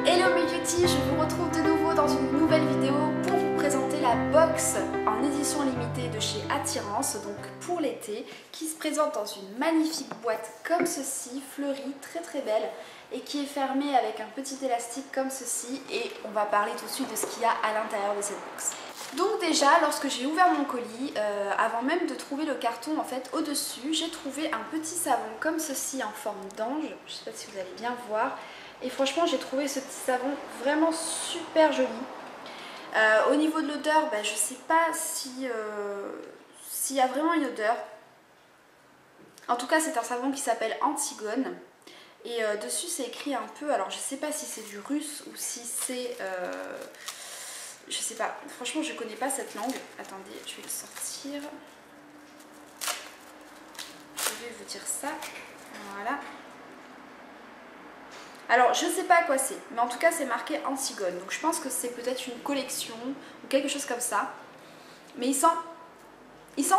Hello mes beauty, je vous retrouve de nouveau dans une nouvelle vidéo pour vous présenter la box en édition limitée de chez Attirance, donc pour l'été, qui se présente dans une magnifique boîte comme ceci, fleurie, très belle, et qui est fermée avec un petit élastique comme ceci, et on va parler tout de suite de ce qu'il y a à l'intérieur de cette box. Donc déjà, lorsque j'ai ouvert mon colis, avant même de trouver le carton en fait au-dessus, j'ai trouvé un petit savon comme ceci en forme d'ange, je ne sais pas si vous allez bien voir. Et franchement, j'ai trouvé ce petit savon vraiment super joli. Au niveau de l'odeur, je sais pas si s'il y a vraiment une odeur. En tout cas, c'est un savon qui s'appelle Antigone. Et dessus, c'est écrit un peu, alors je sais pas si c'est du russe ou si c'est... je sais pas, franchement, je connais pas cette langue. Attendez, je vais le sortir. Je vais vous dire ça. Voilà. Alors je sais pas à quoi c'est, mais en tout cas c'est marqué Antigone, donc je pense que c'est peut-être une collection ou quelque chose comme ça. Mais il sent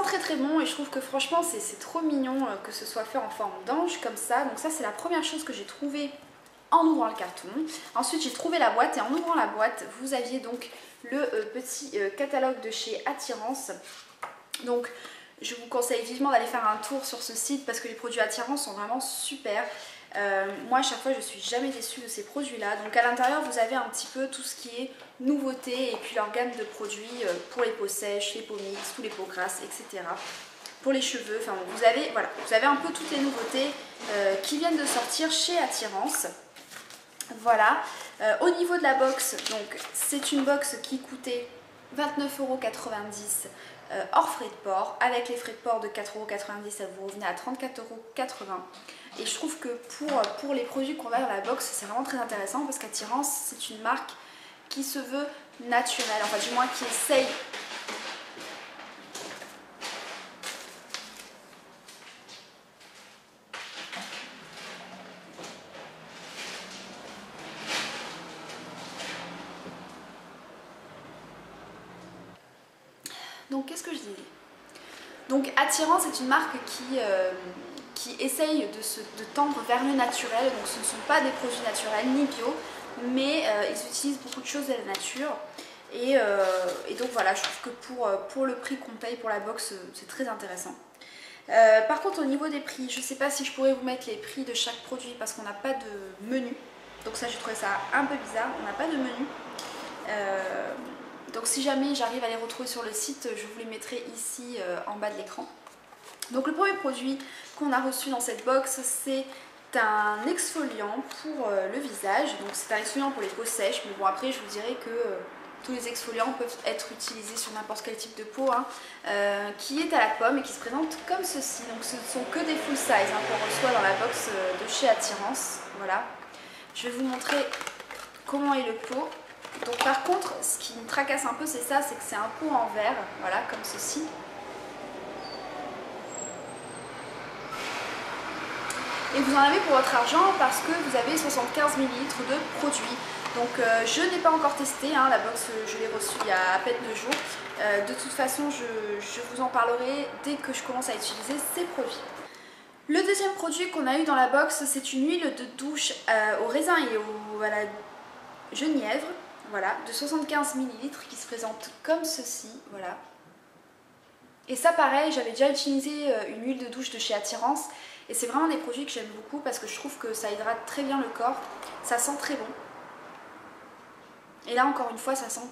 très bon et je trouve que franchement c'est trop mignon que ce soit fait en forme d'ange comme ça. Donc ça c'est la première chose que j'ai trouvée en ouvrant le carton. Ensuite j'ai trouvé la boîte et en ouvrant la boîte vous aviez donc le petit catalogue de chez Attirance. Donc je vous conseille vivement d'aller faire un tour sur ce site parce que les produits Attirance sont vraiment super. Moi à chaque fois je suis jamais déçue de ces produits là. Donc à l'intérieur vous avez un petit peu tout ce qui est nouveauté et puis leur gamme de produits pour les peaux sèches, les peaux mixtes, tous les peaux grasses, etc. Pour les cheveux, enfin vous avez, voilà, vous avez un peu toutes les nouveautés qui viennent de sortir chez Attirance. Voilà, au niveau de la box, donc c'est une box qui coûtait 29,90 € hors frais de port. Avec les frais de port de 4,90 €, ça vous revenait à 34,80 €. Et je trouve que pour les produits qu'on a dans la box, c'est vraiment très intéressant parce qu'Attirance, c'est une marque qui se veut naturelle, enfin du moins qui essaye. Donc qu'est-ce que je disais? Donc Attirance est une marque qui essaye de tendre vers le naturel. Donc ce ne sont pas des produits naturels ni bio, mais ils utilisent beaucoup de choses de la nature. Et donc voilà, je trouve que pour le prix qu'on paye pour la box, c'est très intéressant. Par contre au niveau des prix, je ne sais pas si je pourrais vous mettre les prix de chaque produit parce qu'on n'a pas de menu. Donc ça j'ai trouvé ça un peu bizarre, on n'a pas de menu. Donc si jamais j'arrive à les retrouver sur le site, je vous les mettrai ici en bas de l'écran. Donc le premier produit qu'on a reçu dans cette box, c'est un exfoliant pour le visage. Donc c'est un exfoliant pour les peaux sèches, mais bon après je vous dirais que tous les exfoliants peuvent être utilisés sur n'importe quel type de peau, hein, qui est à la pomme et qui se présente comme ceci. Donc ce ne sont que des full size qu'on reçoit dans la box de chez Attirance. Voilà. Je vais vous montrer comment est le pot. Donc par contre, ce qui me tracasse un peu, c'est ça, c'est que c'est un pot en verre, voilà, comme ceci. Et vous en avez pour votre argent parce que vous avez 75 ml de produits. Donc je n'ai pas encore testé, hein, la box je l'ai reçue il y a à peine 2 jours. De toute façon, je vous en parlerai dès que je commence à utiliser ces produits. Le deuxième produit qu'on a eu dans la box, c'est une huile de douche au raisin et à la genièvre. Voilà, de 75 ml qui se présente comme ceci, voilà. Et ça pareil, j'avais déjà utilisé une huile de douche de chez Attirance et c'est vraiment des produits que j'aime beaucoup parce que je trouve que ça hydrate très bien le corps, ça sent très bon. Et là encore une fois, ça sent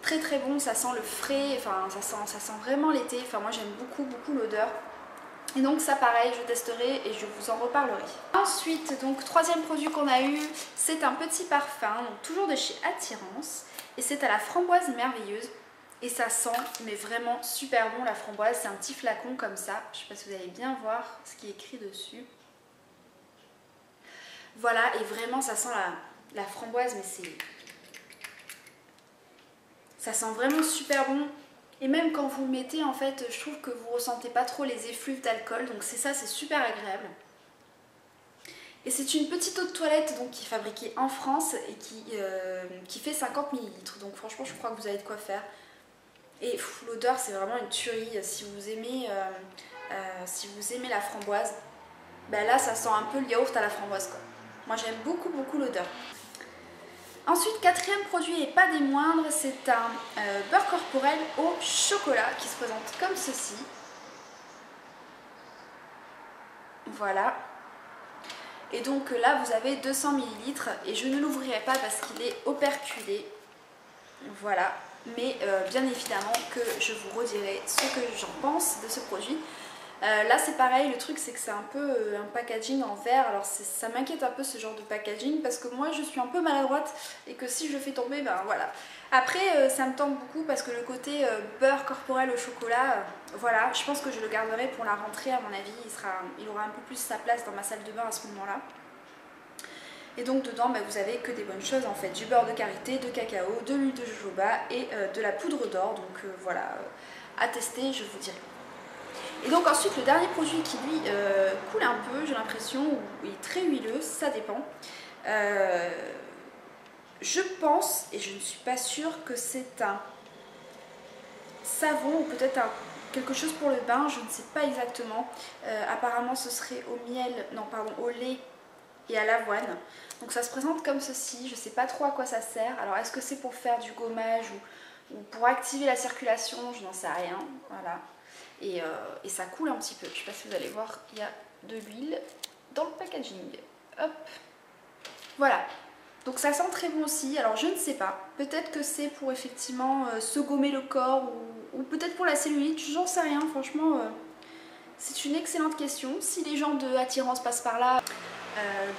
très bon, ça sent le frais, enfin ça sent vraiment l'été, enfin moi j'aime beaucoup l'odeur. Et donc ça pareil, je testerai et je vous en reparlerai. Ensuite, donc troisième produit qu'on a eu, c'est un petit parfum, donc toujours de chez Attirance. Et c'est à la framboise merveilleuse. Et ça sent, mais vraiment super bon la framboise. C'est un petit flacon comme ça. Je ne sais pas si vous allez bien voir ce qui est écrit dessus. Voilà, et vraiment ça sent la framboise, mais c'est... Ça sent vraiment super bon. Et même quand vous le mettez, en fait, je trouve que vous ressentez pas trop les effluves d'alcool. Donc c'est ça, c'est super agréable. Et c'est une petite eau de toilette donc, qui est fabriquée en France et qui fait 50 ml. Donc franchement, je crois que vous avez de quoi faire. Et l'odeur, c'est vraiment une tuerie. Si vous aimez la framboise, là, ça sent un peu le yaourt à la framboise, quoi. Moi, j'aime beaucoup l'odeur. Ensuite, quatrième produit et pas des moindres, c'est un beurre corporel au chocolat qui se présente comme ceci. Voilà. Et donc là vous avez 200 ml et je ne l'ouvrirai pas parce qu'il est operculé. Voilà. Mais bien évidemment que je vous redirai ce que j'en pense de ce produit. Là c'est pareil, le truc c'est que c'est un peu un packaging en verre, alors ça m'inquiète un peu ce genre de packaging parce que moi je suis un peu maladroite et que si je le fais tomber, ben voilà. Après ça me tente beaucoup parce que le côté beurre corporel au chocolat, voilà, je pense que je le garderai pour la rentrée à mon avis, il aura un peu plus sa place dans ma salle de bain à ce moment là. Et donc dedans ben, vous avez que des bonnes choses en fait, du beurre de karité, de cacao, de l'huile de jojoba et de la poudre d'or, donc voilà, à tester je vous dirai. Et donc ensuite le dernier produit qui lui coule un peu, j'ai l'impression, ou il est très huileux, ça dépend. Je pense, et je ne suis pas sûre, que c'est un savon ou peut-être quelque chose pour le bain, je ne sais pas exactement. Apparemment ce serait au miel, non pardon, au lait et à l'avoine. Donc ça se présente comme ceci, je ne sais pas trop à quoi ça sert. Alors est-ce que c'est pour faire du gommage ou pour activer la circulation, je n'en sais rien, voilà. Et ça coule un petit peu, je ne sais pas si vous allez voir, il y a de l'huile dans le packaging. Hop, voilà. Donc ça sent très bon aussi, alors je ne sais pas, peut-être que c'est pour effectivement se gommer le corps ou peut-être pour la cellulite, j'en sais rien, franchement c'est une excellente question. Si les gens de Attirance passent par là,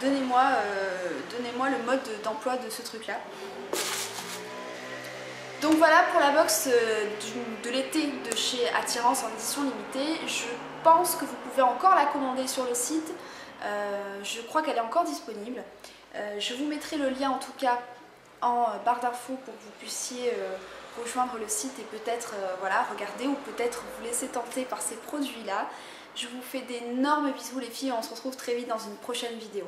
donnez-moi le mode d'emploi de ce truc là. Donc voilà pour la box de l'été de chez Attirance en édition limitée. Je pense que vous pouvez encore la commander sur le site. Je crois qu'elle est encore disponible. Je vous mettrai le lien en tout cas en barre d'infos pour que vous puissiez rejoindre le site et peut-être voilà, regarder ou peut-être vous laisser tenter par ces produits là. Je vous fais d'énormes bisous les filles, on se retrouve très vite dans une prochaine vidéo.